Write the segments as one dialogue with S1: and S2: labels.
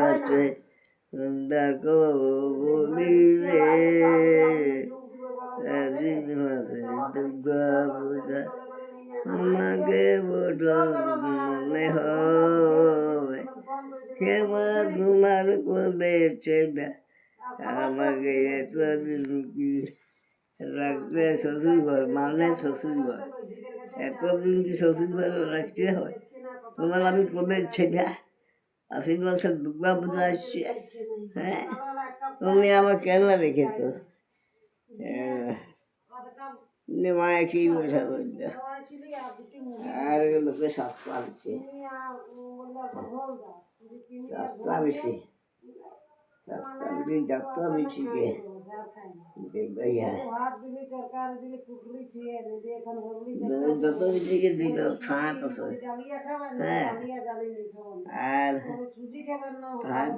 S1: কাছে দেখো বলিলে দুর্গা পূজা আমাকে বড় মনে হয় কেবল তোমার কোলে চেনা আমাকে এতদিন কি রাখবে শ্বশুরঘর মানে শ্বশুরঘর এতদিন কি শ্বশুরঘর রাখতে হয় তোমার আমি কোলে ছেড়া আশ্বিন মাসের দুর্গা পূজা আসছে হ্যাঁ তুমি আমার কেন রেখেছ মায়া কি বসা করছে আর লোকে সস্তা বেশি সস্তা বেশি সস্তা বেশি যত বেশি কে যত বেশিকে দিল খাট আছে হ্যাঁ আর খাট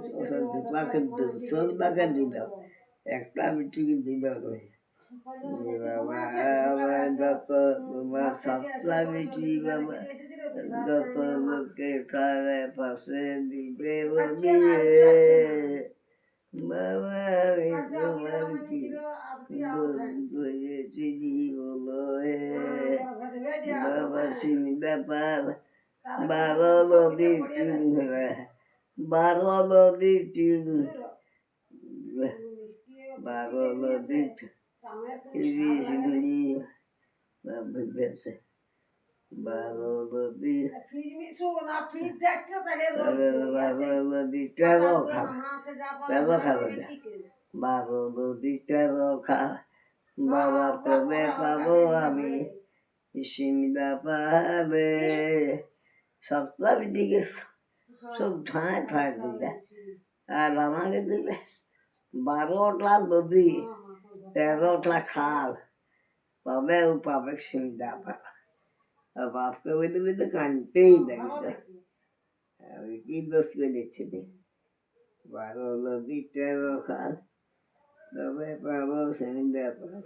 S1: দুপাকে 200 টাকা দিল একটা বিটিকে দিল বাবা যত তোমার সস্তা বিটি বাবা যত লোকে খারে পাশে দিবে বলিয়ে বাবা আমি তোমার কি চিনি বলো বাবা সিমিদা পার 12 নদীর তিন 12 নদীর তিন 12 নদীর সিন্দি বুঝেছে 12 নদী 12 নদী 13 খা 12 নদী 13 খা বাবা তবে পাবো আমি সিমিদা পাবে সস্তা দিকে সব ঠাঁই ঠাঁই দিলে আর আমাকে দিলে 12টা নদী 13টা খাল তবে ও পাবে সিমিদা পাবে আর বাপকে বেঁধে বেঁধে কানতেই লাগবে আমি কি দোষ করেছি 12 নদী 13 খাল তবে পাবো সিমিদা পাবে